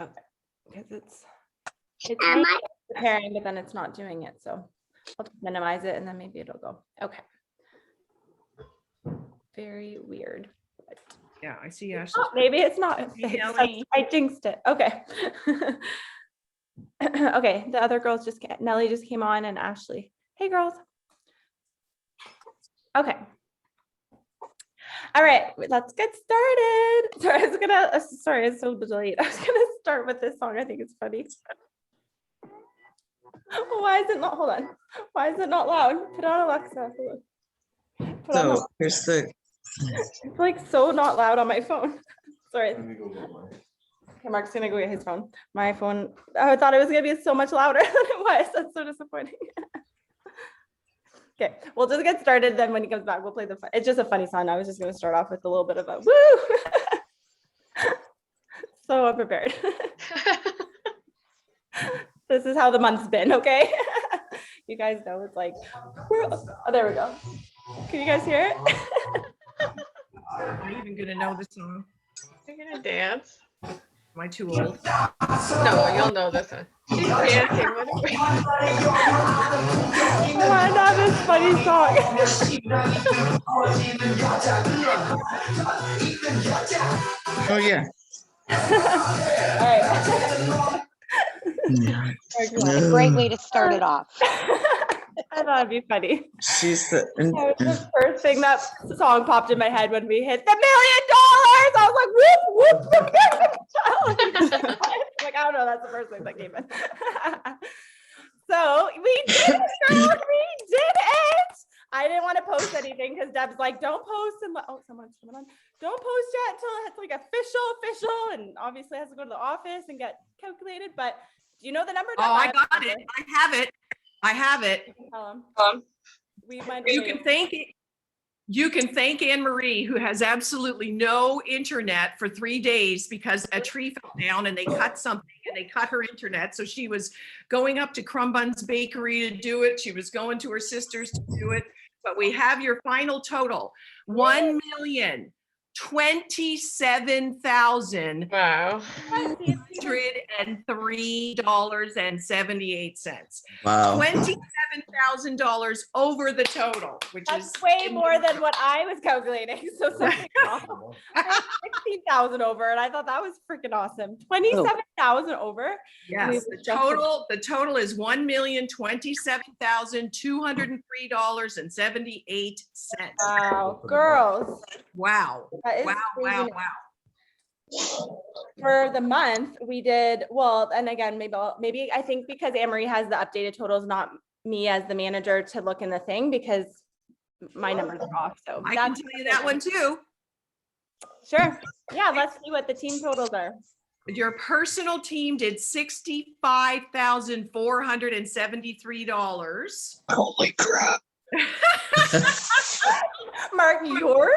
Okay, because it's preparing, but then it's not doing it. So I'll just minimize it and then maybe it'll go. Okay. Very weird. Yeah, I see Ashley. Oh, maybe it's not. I jinxed it. Okay. Okay, the other girls Nellie just came on and Ashley. Hey girls. Okay. All right, let's get started. Sorry, it's so delayed. I was gonna start with this song. I think it's funny. Why is it not? Hold on. Why is it not loud? Put on Alexa. So here's the. It's like so not loud on my phone. Sorry. Okay, Mark's gonna go get his phone. My phone. I thought it was gonna be so much louder than it was. That's so disappointing. Okay, we'll just get started. Then when he comes back, we'll play it's just a funny song. I was just gonna start off with a little bit of a woo. So unprepared. This is how the month's been, okay? You guys know it's like, oh, there we go. Can you guys hear it? I'm even gonna know this song. You're gonna dance? Am I too old? No, you'll know this one. She's dancing. Why not this funny song? Oh yeah. All right. A great way to start it off. I thought it'd be funny. She's the. The first thing that song popped in my head when we hit the $1 million. I was like, whoop, whoop. Like, I don't know. That's the first thing that came in. So we did it, girls. We did it. I didn't want to post anything because Deb's like, don't post. And someone's coming on. Don't post yet until it's like official. And obviously has to go to the office and get calculated. But do you know the number? Oh, I got it. I have it. You can thank Anne Marie, who has absolutely no internet for 3 days because a tree fell down and they cut something and they cut her internet. So she was going up to Crumb Buns Bakery to do it. She was going to her sister's to do it. But we have your final total: $1,027,103.78. Wow. $27,000 over the total, which is way more than what I was calculating. So something awesome. 16,000 over, and I thought that was freaking awesome. 27,000 over. Yes, the total is $1,027,203.78. Wow, girls. Wow. That is Wow. crazy. For the month, we did well, and again, maybe I think because Anne-Marie has the updated totals, not me as the manager to look in the thing because my numbers are off. So I can tell you that one too. Sure. Yeah, let's see what the team totals are. Your personal team did $65,473. Holy crap. Mark, yours?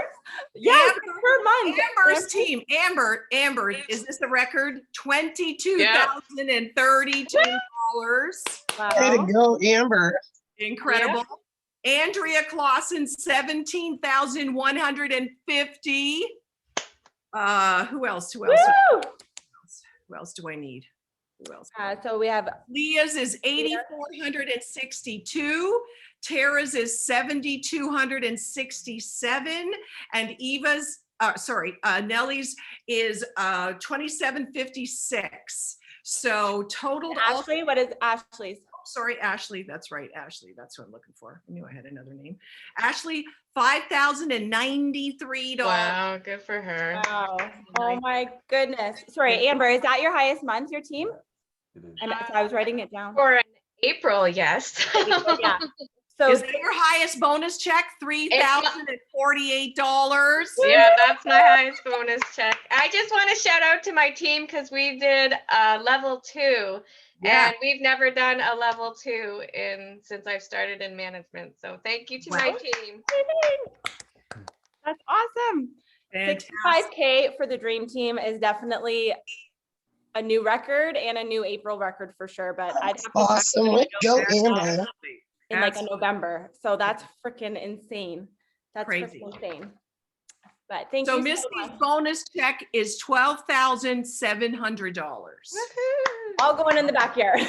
Yes, per month. Amber's team. Amber, is this the record? $22,032. Wow. Way to go, Amber. Incredible. Yeah. Andrea Clausen, $17,150. Who else? Who else do I need? Who else? So we have Leah's is 8,462. Tara's is 7,267, and Nellie's is 2,756. So totaled. Ashley, what is Ashley's? Sorry, Ashley. That's right, Ashley. That's what I'm looking for. I knew I had another name. Ashley, $5,093. Wow, good for her. Wow. Oh my goodness. Sorry, Amber, is that your highest month, your team? And so I was writing it down. For an April, yes. Yeah. So is that your highest bonus check? $3,048. Yeah, that's my highest bonus check. I just want to shout out to my team because we did level 2. Yeah. And we've never done a level 2 since I've started in management. So thank you to my team. That's awesome. Fantastic. 65K for the dream team is definitely a new record and a new April record for sure. But I'd have to Awesome. Let's go, Amber. in like a November. So that's freaking insane. That's crazy. Insane. But thank So you so Misty's much. bonus check is $12,700. All going in the backyard.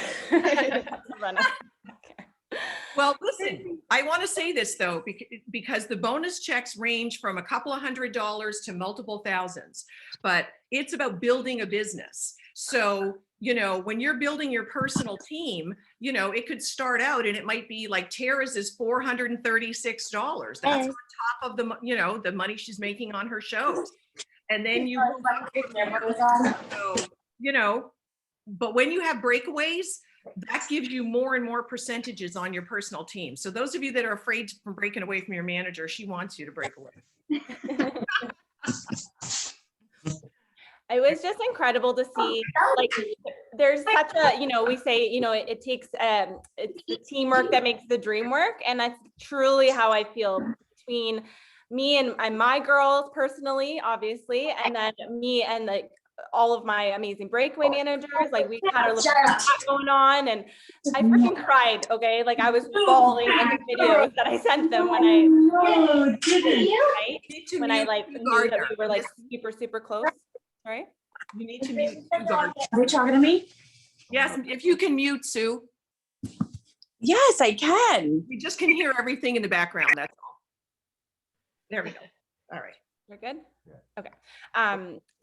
Well, listen, I want to say this though, because the bonus checks range from a couple of $100s to multiple thousands, but it's about building a business. So, when you're building your personal team, it could start out and it might be like Tara's is $436. That's on top of the, the money she's making on her shows. And then you move up from there. So, but when you have breakaways, that gives you more and more percentages on your personal team. So those of you that are afraid from breaking away from your manager, she wants you to break away. It was just incredible to see, like, there's such a, we say, it takes, it's the teamwork that makes the dream work. And that's truly how I feel between me and my girls personally, obviously, and then me and all of my amazing breakaway managers. Like, we had a little chat going on, and I freaking cried. Okay, like I was bawling in the videos that I sent them when I like knew that we were like super close. Right? You need to mute. Are you talking to me? Yes, if you can mute, Sue. Yes, I can. We just can hear everything in the background. That's all. There we go. All right. You're good? Okay.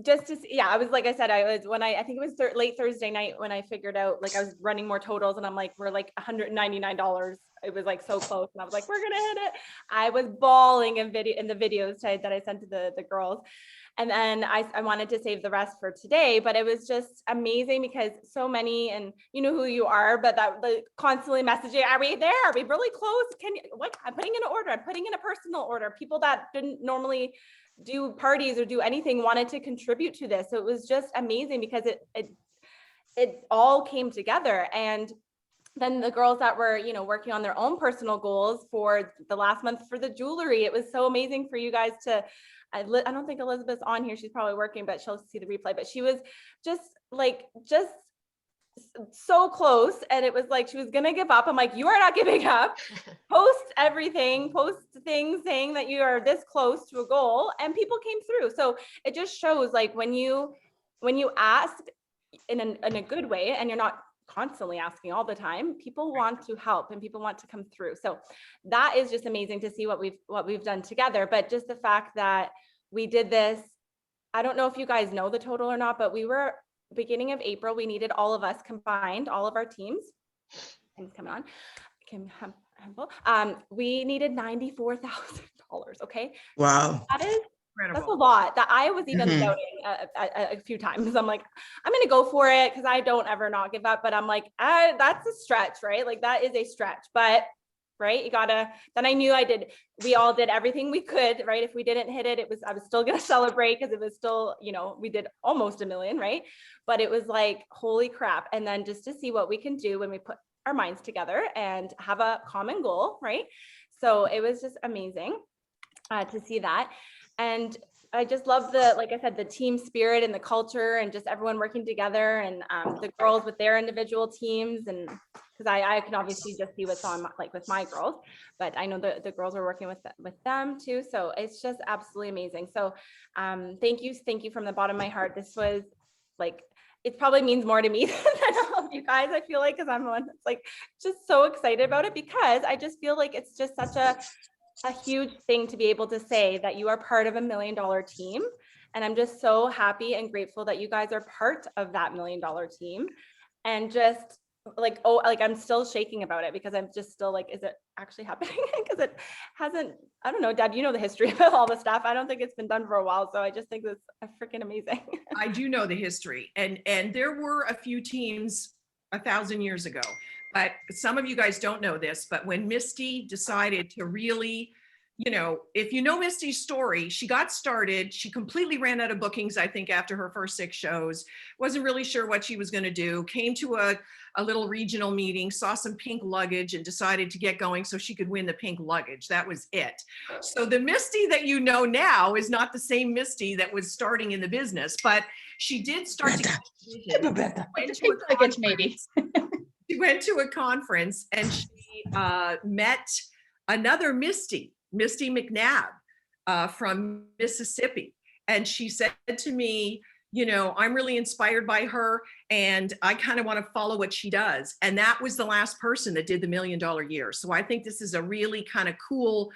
Just to see, I was, like I said, I think it was late Thursday night when I figured out, like, I was running more totals and I'm like, we're like $199. It was like so close. And I was like, we're going to hit it. I was bawling in the videos that I sent to the girls. And then I wanted to save the rest for today, but it was just amazing because so many, and you know who you are, but that constantly messaging, are we there? Are we really close? I'm putting in an order. I'm putting in a personal order. People that didn't normally do parties or do anything wanted to contribute to this. So it was just amazing because it all came together. And then the girls that were, working on their own personal goals for the last month for the jewelry, it was so amazing for you guys to, I don't think Elizabeth's on here. She's probably working, but she'll see the replay. But she was just so close. And it was like, she was going to give up. I'm like, you are not giving up. Post everything, post things saying that you are this close to a goal, and people came through. So it just shows, like, when you ask in a good way, and you're not constantly asking all the time, people want to help and people want to come through. So that is just amazing to see what we've done together. But just the fact that we did this, I don't know if you guys know the total or not, but we were beginning of April, we needed all of us combined, all of our teams. Kim's coming on. We needed $94,000. Okay. Wow. That's a lot. That I was even doubting a few times. I'm like, I'm going to go for it because I don't ever not give up. But I'm like, that's a stretch, right? Like, that is a stretch. But right, then I knew we all did everything we could, right? If we didn't hit it, I was still going to celebrate because it was still, we did almost $1 million, right? But it was like, holy crap. And then just to see what we can do when we put our minds together and have a common goal, right? So it was just amazing to see that. And I just love like I said, the team spirit and the culture and just everyone working together, and the girls with their individual teams. And because I can obviously just see what's on with my girls, but I know the girls are working with them too. So it's just absolutely amazing. So thank you from the bottom of my heart. This was like, it probably means more to me than all of you guys, I feel like, because I'm the one that's like just so excited about it, because I just feel like it's just such a huge thing to be able to say that you are part of $1 million team. And I'm just so happy and grateful that you guys are part of that $1 million team. And just like, I'm still shaking about it because I'm just still like, is it actually happening? Because it hasn't, I don't know, Deb, you know the history of all the stuff. I don't think it's been done for a while. So I just think it's freaking amazing. I do know the history. And there were a few teams 1,000 years ago. But some of you guys don't know this, but when Misty decided to really, if you know Misty's story, she got started, she completely ran out of bookings, I think, after her first 6 shows, wasn't really sure what she was going to do, came to a little regional meeting, saw some pink luggage and decided to get going so she could win the pink luggage. That was it. So the Misty that you know now is not the same Misty that was starting in the business, but she did start to get a maybe. She went to a conference and she met another Misty McNabb, from Mississippi. And she said to me, you know, I'm really inspired by her and I kind of want to follow what she does. And that was the last person that did the $1 Million Year. So I think this is a really kind of cool,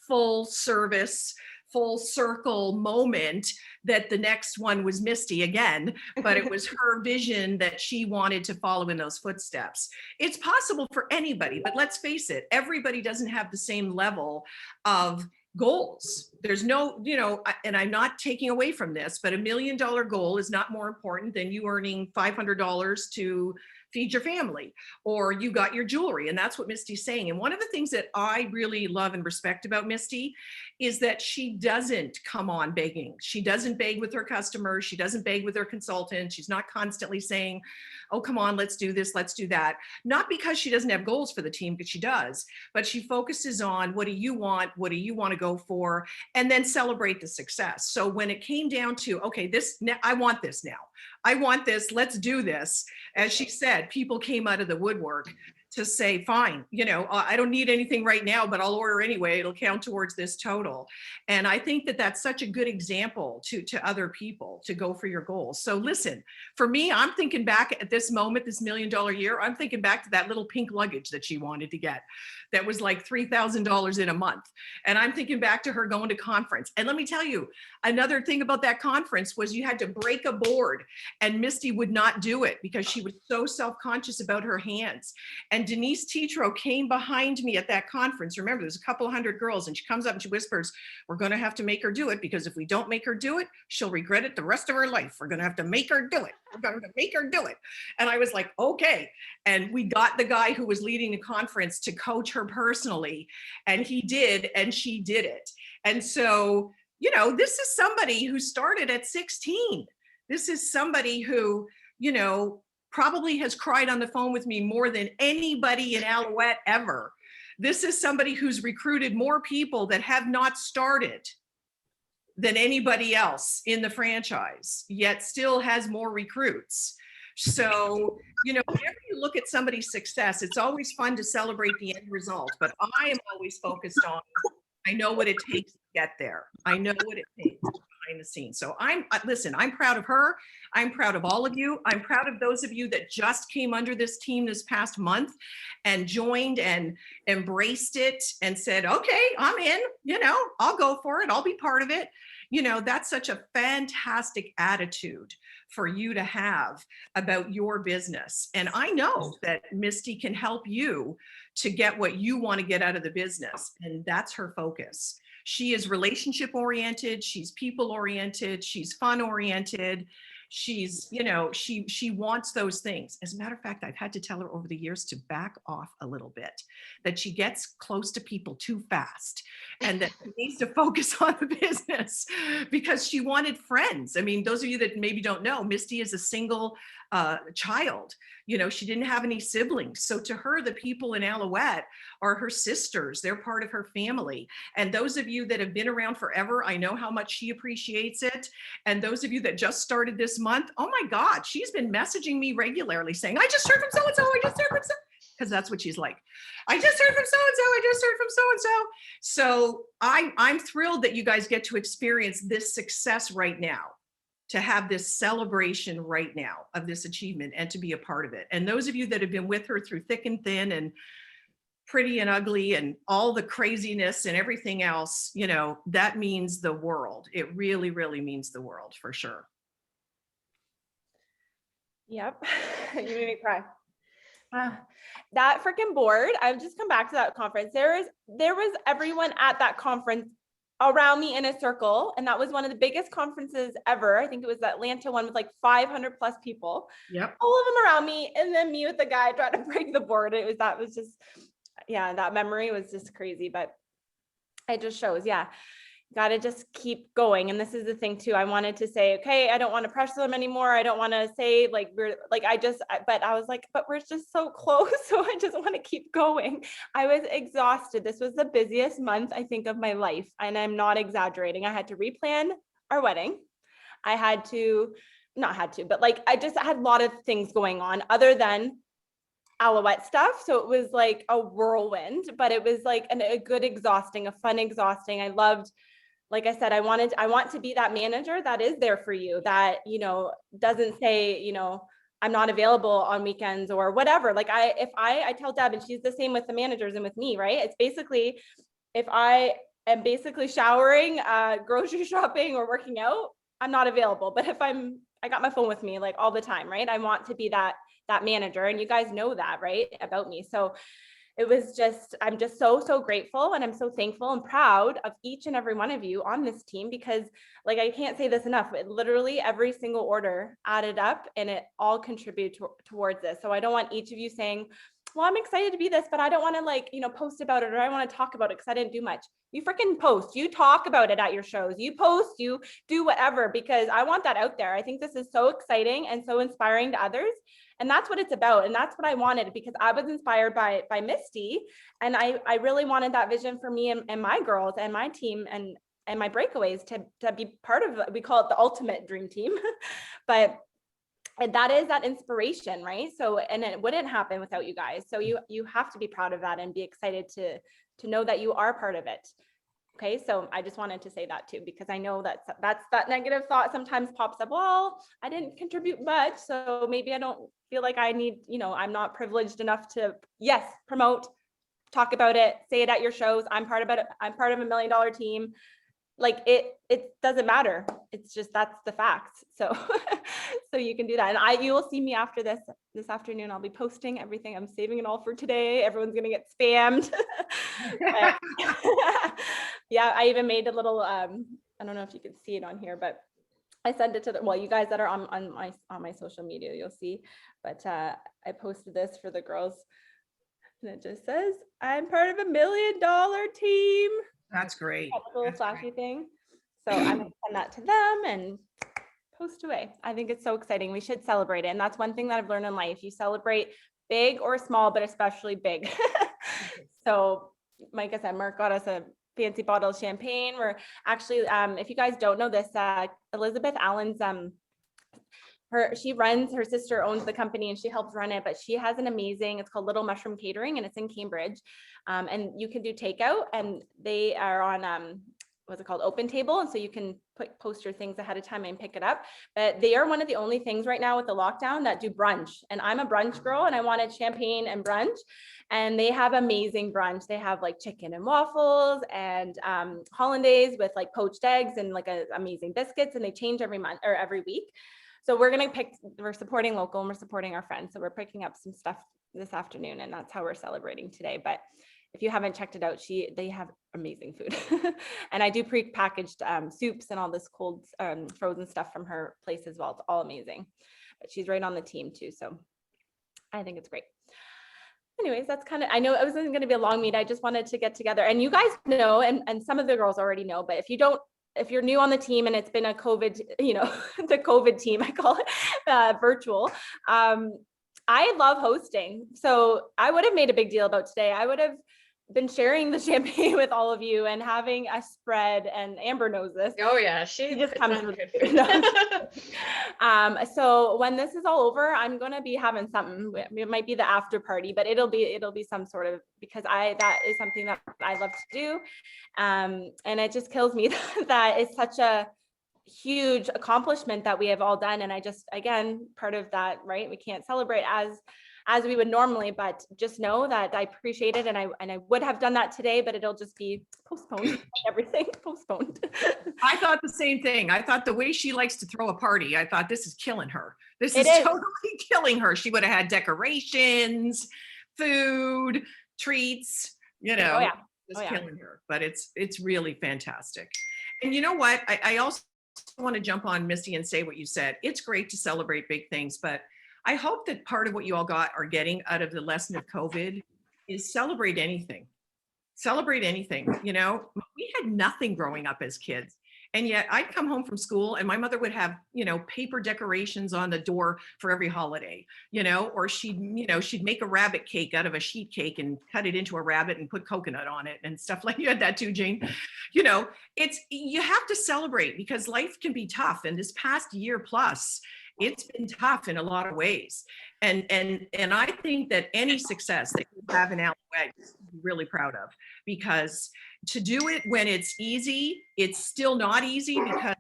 full service, full circle moment that the next one was Misty again, but it was her vision that she wanted to follow in those footsteps. It's possible for anybody, but let's face it, everybody doesn't have the same level of goals. There's no, you know, and I'm not taking away from this, but $1 million goal is not more important than you earning $500 to feed your family, or you got your jewelry. And that's what Misty's saying. And one of the things that I really love and respect about Misty is that she doesn't come on begging. She doesn't beg with her customers. She doesn't beg with her consultants. She's not constantly saying, oh, come on, let's do this, let's do that. Not because she doesn't have goals for the team, because she does, but she focuses on what do you want? What do you want to go for? And then celebrate the success. So when it came down to, okay, I want this now. I want this, let's do this. As she said, people came out of the woodwork to say, fine, you know, I don't need anything right now, but I'll order anyway. It'll count towards this total. And I think that that's such a good example to other people to go for your goals. So listen, for me, I'm thinking back at this moment, this $1 Million Year, I'm thinking back to that little pink luggage that she wanted to get. That was like $3,000 in a month. And I'm thinking back to her going to conference. And let me tell you, another thing about that conference was you had to break a board, and Misty would not do it because she was so self-conscious about her hands. And Denise Tetro came behind me at that conference. Remember, there's a couple hundred girls, and she comes up and she whispers, we're going to have to make her do it, because if we don't make her do it, she'll regret it the rest of her life. We're going to have to make her do it. We're going to make her do it. And I was like, okay. And we got the guy who was leading the conference to coach her personally, and he did, and she did it. And so, you know, this is somebody who started at 16. This is somebody who, you know, probably has cried on the phone with me more than anybody in Aloette ever. This is somebody who's recruited more people that have not started than anybody else in the franchise, yet still has more recruits. So, you know, whenever you look at somebody's success, it's always fun to celebrate the end result, but I am always focused on, I know what it takes to get there. I know what it takes behind the scenes. So listen, I'm proud of her. I'm proud of all of you. I'm proud of those of you that just came under this team this past month and joined and embraced it and said, okay, I'm in, you know, I'll go for it. I'll be part of it. You know, that's such a fantastic attitude for you to have about your business. And I know that Misty can help you to get what you want to get out of the business. And that's her focus. She is relationship oriented. She's people oriented. She's fun oriented. She's, you know, she wants those things. As a matter of fact, I've had to tell her over the years to back off a little bit, that she gets close to people too fast and that she needs to focus on the business because she wanted friends. I mean, those of you that maybe don't know, Misty is a single child. You know, she didn't have any siblings. So to her, the people in Aloette are her sisters. They're part of her family. And those of you that have been around forever, I know how much she appreciates it. And those of you that just started this month, oh my God, she's been messaging me regularly saying, I just heard from so-and-so, I just heard from so, because that's what she's like. I just heard from so-and-so, I just heard from so-and-so. So I'm thrilled that you guys get to experience this success right now, to have this celebration right now of this achievement and to be a part of it. And those of you that have been with her through thick and thin and pretty and ugly and all the craziness and everything else, you know, that means the world. It really, really means the world for sure. Yep. You made me cry. That freaking board, I've just come back to that conference. There was everyone at that conference around me in a circle. And that was one of the biggest conferences ever. I think it was the Atlanta one with like 500 plus people. Yep. All of them around me. And then me with the guy trying to break the board. That was just, yeah, that memory was just crazy, but it just shows, yeah, got to just keep going. And this is the thing too. I wanted to say, okay, I don't want to pressure them anymore. I don't want to say like, but I was like, but we're just so close. So I just want to keep going. I was exhausted. This was the busiest month, I think, of my life. And I'm not exaggerating. I had to replan our wedding. I had to, but like, I just had a lot of things going on other than Aloette stuff. So it was like a whirlwind, but it was like a good exhausting, a fun exhausting. I loved like I said, I want to be that manager that is there for you, that, you know, doesn't say, you know, I'm not available on weekends or whatever. Like if I tell Deb, and she's the same with the managers and with me, right? It's basically, if I am basically showering, grocery shopping or working out, I'm not available. But if I got my phone with me like all the time, right? I want to be that manager, and you guys know that, right, about me. So it was just, I'm just so grateful, and I'm so thankful and proud of each and every one of you on this team, because like, I can't say this enough, it literally every single order added up and it all contributed towards this. So I don't want each of you saying, well, I'm excited to be this, but I don't want to, like, you know, post about it, or I want to talk about it because I didn't do much. You freaking post, you talk about it at your shows, you post, you do whatever, because I want that out there. I think this is so exciting and so inspiring to others. And that's what it's about. And that's what I wanted, because I was inspired by Misty. And I really wanted that vision for me and my girls and my team and my breakaways to be part of, we call it the ultimate dream team. But and that is that inspiration, right? So, and it wouldn't happen without you guys. So you have to be proud of that and be excited to know that you are part of it. Okay, so I just wanted to say that too, because I know that's that negative thought sometimes pops up. Well, I didn't contribute much, so maybe I don't feel like I need, you know, I'm not privileged enough to, yes, promote, talk about it, say it at your shows. I'm part of it. I'm part of $1 million team. Like it doesn't matter. It's just, that's the facts. So so you can do that. And you will see me after this afternoon. I'll be posting everything. I'm saving it all for today. Everyone's gonna get spammed. Yeah, I even made a little I don't know if you can see it on here, but I sent it to well, you guys that are on my social media, you'll see. But I posted this for the girls, and it just says, I'm part of $1 million team. That's great. A little flashy thing. So I'm gonna send that to them and post away. I think it's so exciting. We should celebrate it. And that's one thing that I've learned in life. You celebrate big or small, but especially big. So like I said, Mark got us a fancy bottle of champagne. We're actually, if you guys don't know this, Elizabeth Allen's, her sister owns the company and she helps run it, but she has an amazing, it's called Little Mushroom Catering, and it's in Cambridge. And you can do takeout, and they are on, what's it called, Open Table. And so you can post your things ahead of time and pick it up. But they are one of the only things right now with the lockdown that do brunch. And I'm a brunch girl, and I wanted champagne and brunch. And they have amazing brunch. They have like chicken and waffles and hollandaise with like poached eggs and like amazing biscuits. And they change every month or every week. So we're supporting local, and we're supporting our friends. So we're picking up some stuff this afternoon, and that's how we're celebrating today. But if you haven't checked it out, they have amazing food. And I do pre-packaged soups and all this cold frozen stuff from her place as well. It's all amazing. But she's right on the team too. So I think it's great. Anyways, that's kind of, I know it wasn't going to be a long meet. I just wanted to get together, and you guys know, and some of the girls already know, but if you're new on the team and it's been a COVID, you know, the COVID team, I call it virtual. I love hosting. So I would have made a big deal about today. I would have been sharing the champagne with all of you and having a spread, and Amber knows this. Oh yeah, she just comes with good food. So when this is all over, I'm going to be having something. It might be the after party, but it'll be some sort of, because that is something that I love to do. And it just kills me that it's such a huge accomplishment that we have all done. And I just, again, part of that, right? We can't celebrate as we would normally, but just know that I appreciate it. And I would have done that today, but it'll just be postponed, everything postponed. I thought the same thing. I thought the way she likes to throw a party, I thought, this is killing her. This is totally killing her. She would have had decorations, food, treats, you know, killing her. But it's really fantastic. And you know what? I also want to jump on Misty and say what you said. It's great to celebrate big things, but I hope that part of what you all are getting out of the lesson of COVID is celebrate anything. Celebrate anything. You know, we had nothing growing up as kids. And yet I'd come home from school and my mother would have, you know, paper decorations on the door for every holiday, you know, or she'd make a rabbit cake out of a sheet cake and cut it into a rabbit and put coconut on it and stuff like you had that too, Jane. You know, you have to celebrate because life can be tough. And this past year plus, It's been tough in a lot of ways. And I think that any success that you have in Aloette, you're really proud of, because to do it when it's easy, it's still not easy because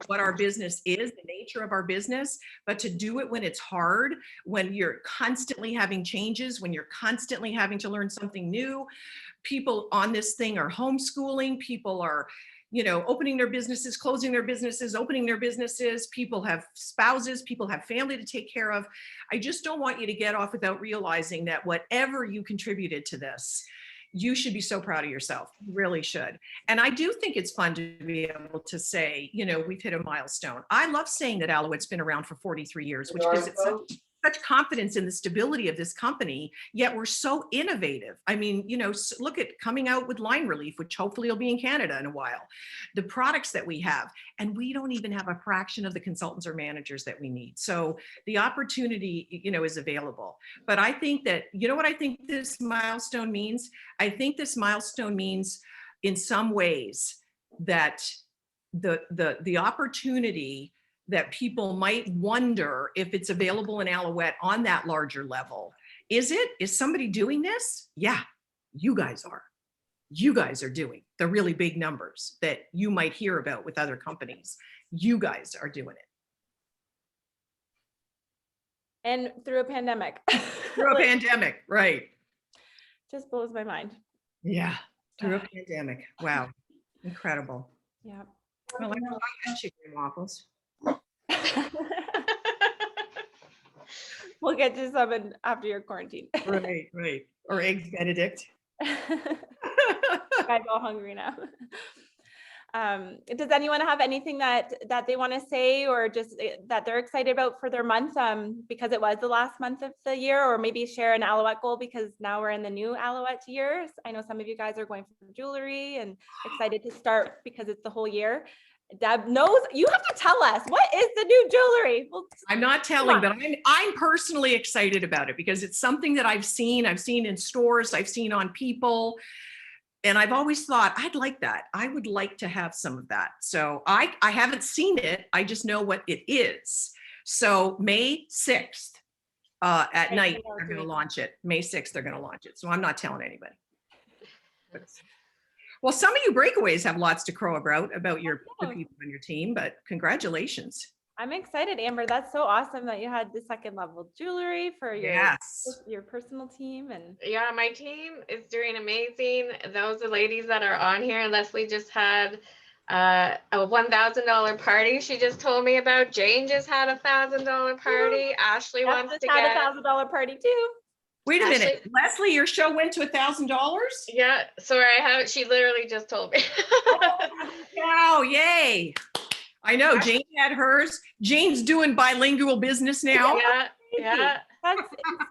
what our business is, the nature of our business, but to do it when it's hard, when you're constantly having changes, when you're constantly having to learn something new, people on this thing are homeschooling, people are, opening their businesses, closing their businesses, opening their businesses, people have spouses, people have family to take care of. I just don't want you to get off without realizing that whatever you contributed to this, you should be so proud of yourself. You really should. And I do think it's fun to be able to say, we've hit a milestone. I love saying that Alouette's been around for 43 years, which gives it such confidence in the stability of this company, yet we're so innovative. I mean, look at coming out with line relief, which hopefully will be in Canada in a while, the products that we have, and we don't even have a fraction of the consultants or managers that we need. So the opportunity, is available. But I think that, what I think this milestone means? I think this milestone means in some ways that the opportunity that people might wonder if it's available in Aloette on that larger level. Is somebody doing this? Yeah, you guys are. You guys are doing the really big numbers that you might hear about with other companies. You guys are doing it. And through a pandemic. Through a pandemic, right. Just blows my mind. Yeah, through a pandemic. Wow, incredible. Yeah. Well, I like chicken and waffles. We'll get to some after your quarantine. Right. Or eggs Benedict. I'm all hungry now. Does anyone have anything that they want to say, or just that they're excited about for their month, because it was the last month of the year, or maybe share an Aloette goal because now we're in the new Aloette years. I know some of you guys are going for jewelry and excited to start because it's the whole year. Deb knows. You have to tell us, what is the new jewelry? Well, I'm not telling, but I'm personally excited about it because it's something that I've seen in stores, I've seen on people, and I've always thought I'd like that. I would like to have some of that. So I haven't seen it. I just know what it is. So May 6th at night, they're going to launch it. May 6th, they're going to launch it. So I'm not telling anybody. Well, some of you breakaways have lots to crow about the people on your team, but congratulations. I'm excited, Amber. That's so awesome that you had the second level jewelry for your personal team. And yeah, my team is doing amazing. Those are ladies that are on here. Leslie just had a $1,000 party she just told me about. Jane just had a $1,000 party. Ashley wants to get a $1,000 party too. Wait a minute, Leslie, your show went to $1,000? Yeah, sorry, she literally just told me. Wow, yay. I know, Jane had hers. Jane's doing bilingual business now. Yeah. That's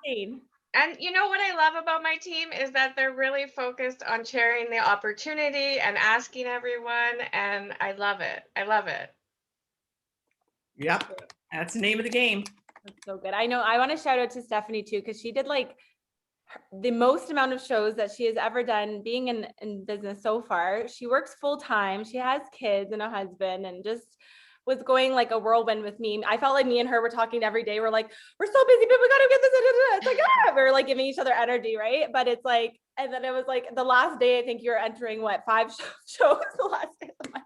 insane. And you know what I love about my team is that they're really focused on sharing the opportunity and asking everyone, and I love it. Yep, that's the name of the game. That's so good. I know. I want to shout out to Stephanie too, because she did like the most amount of shows that she has ever done being in business so far. She works full time. She has kids and a husband, and just was going like a whirlwind with me. I felt like me and her were talking every day. We're like, we're so busy, but we got to get this. It's like, we're like giving each other energy, right? But it's like, and then it was like the last day, I think you're entering 5 shows the last day of the month.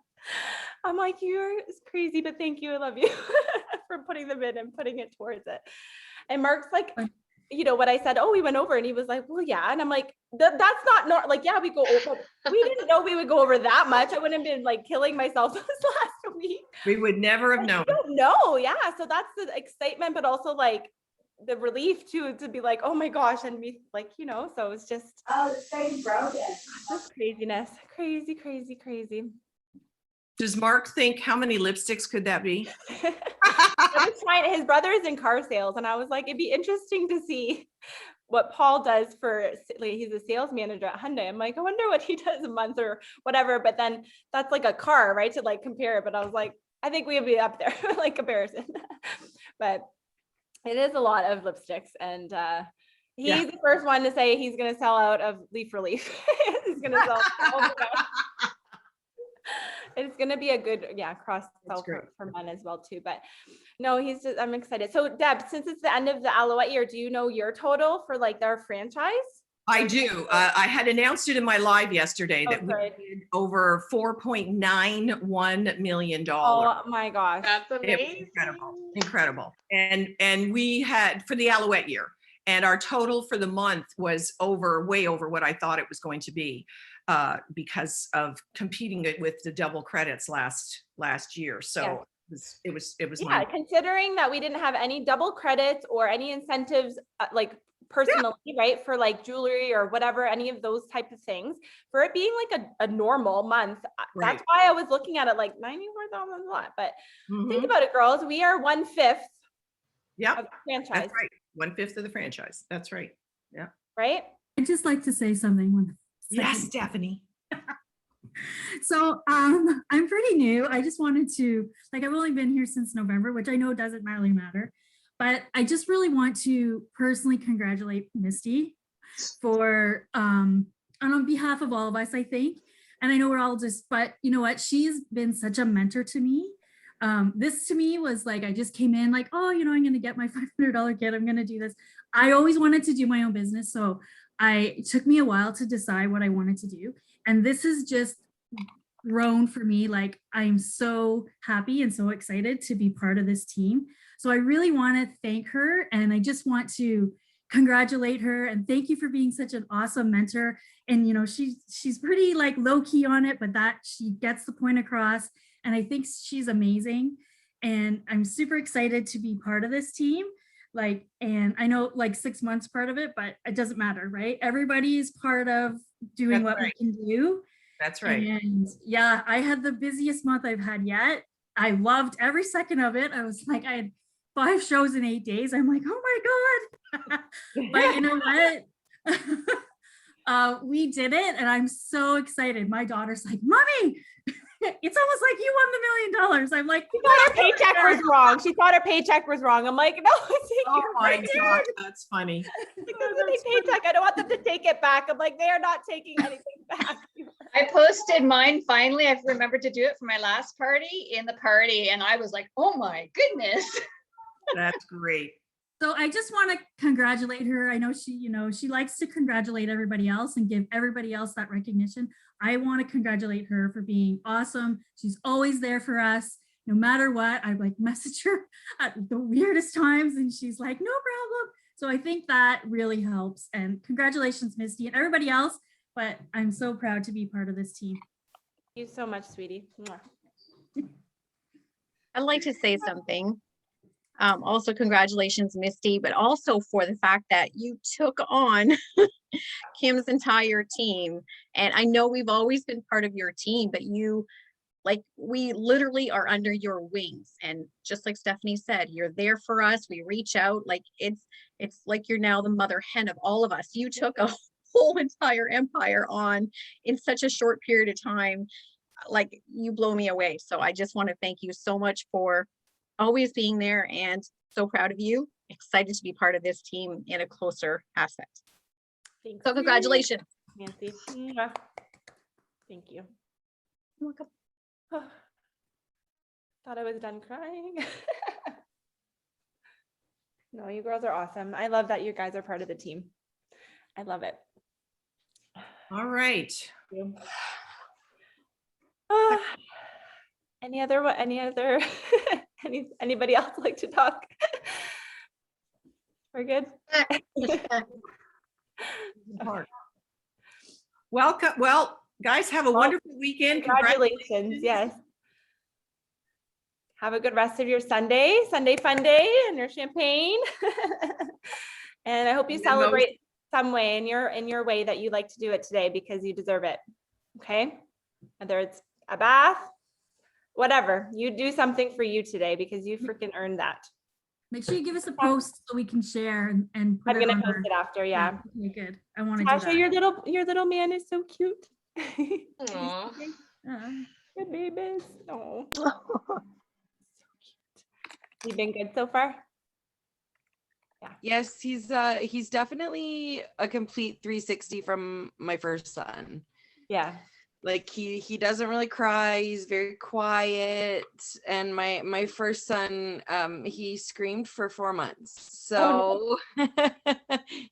I'm like, you're crazy, but thank you. I love you for putting them in and putting it towards it. And Mark's like, what I said, we went over, and he was like, well, yeah. And I'm like, that's not like, yeah, we go over. We didn't know we would go over that much. I wouldn't have been like killing myself this last week. We would never have known. No, yeah. So that's the excitement, but also like the relief too, to be like, oh my gosh. And we like, so it's just, this thing's broken. Just craziness. Crazy. Does Mark think, how many lipsticks could that be? I was trying, his brother is in car sales, and I was like, it'd be interesting to see what Paul does he's a sales manager at Hyundai. I'm like, I wonder what he does a month or whatever, but then that's like a car, right? To like compare it. But I was like, I think we would be up there, like comparison. But it is a lot of lipsticks, and he's the first one to say he's going to sell out of leaf relief. He's going to sell all of that. it's going to be a good, cross sell for men as well too. But no, I'm excited. So Deb, since it's the end of the Aloette year, do you know your total for like their franchise? I do. I had announced it in my live yesterday that we did over $4.91 million. Oh my gosh. That's amazing. It was incredible. And we had for the Aloette year, and our total for the month was way over what I thought it was going to be because of competing it with the double credits last year. So it was considering that we didn't have any double credits or any incentives like personally, right, for like jewelry or whatever, any of those type of things, for it being like a normal month. That's why I was looking at it like 94,000 a lot. But think about it, girls, we are 1/5 of the franchise. That's right. 1/5 of the franchise. That's right. Yeah. Right. I'd just like to say something. Yes, Stephanie. So I'm pretty new. I just wanted to, like, I've only been here since November, which I know doesn't really matter, but I just really want to personally congratulate Misty for, and on behalf of all of us, I think, and I know we're all but you know what, she's been such a mentor to me. This to me was like, I just came in like, oh, I'm going to get my $500 kit. I'm going to do this. I always wanted to do my own business. So it took me a while to decide what I wanted to do. And this has just grown for me. Like, I'm so happy and so excited to be part of this team. So I really want to thank her, and I just want to congratulate her and thank you for being such an awesome mentor. And she's pretty like low key on it, but that she gets the point across, and I think she's amazing. And I'm super excited to be part of this team. Like, and I know like 6 months part of it, but it doesn't matter, right? Everybody is part of doing what we can do. That's right. And yeah, I had the busiest month I've had yet. I loved every second of it. I was like, I had 5 shows in 8 days. I'm like, oh my God. But you know what? We did it, and I'm so excited. My daughter's like, Mommy, it's almost like you won the $1 million. I'm like, she thought her paycheck was wrong. She thought her paycheck was wrong. I'm like, no, oh my God, that's funny. It's a paycheck. I don't want them to take it back. I'm like, they are not taking anything back. I posted mine finally. I've remembered to do it for my last party in the party, and I was like, oh my goodness. That's great. So I just want to congratulate her. I know she likes to congratulate everybody else and give everybody else that recognition. I want to congratulate her for being awesome. She's always there for us, no matter what. I like message her at the weirdest times, and she's like, no problem. So I think that really helps. And congratulations, Misty, and everybody else. But I'm so proud to be part of this team. Thank you so much, sweetie. I'd like to say something. Also, congratulations, Misty, but also for the fact that you took on Kim's entire team. And I know we've always been part of your team, but we literally are under your wings. And just like Stephanie said, you're there for us. We reach out. Like it's like you're now the mother hen of all of us. You took a whole entire empire on in such a short period of time. Like, you blow me away. So I just want to thank you so much for always being there, and so proud of you. Excited to be part of this team in a closer aspect. Thanks. So congratulations, Nancy. Thank you. You're welcome. Thought I was done crying. No, you girls are awesome. I love that you guys are part of the team. I love it. All right. Anybody else like to talk? We're good. Welcome. Well, guys, have a wonderful weekend. Congratulations. Yes. Have a good rest of your Sunday fun day, and your champagne. And I hope you celebrate some way in your way that you like to do it today, because you deserve it. Okay. Whether it's a bath, whatever, you do something for you today, because you freaking earned that. Make sure you give us a post so we can share and put I'm gonna post it after. Yeah. Okay, good. I want to do that. Your little man is so cute. Aw. Good babies. Oh. So cute. You've been good so far? Yeah. Yes, he's definitely a complete 360 from my first son. Yeah. Like he doesn't really cry. He's very quiet. And my first son, he screamed for 4 months. So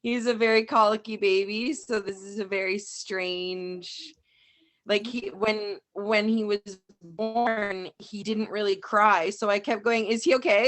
he's a very colicky baby. So this is a very strange, like when he was born, he didn't really cry. So I kept going, is he okay?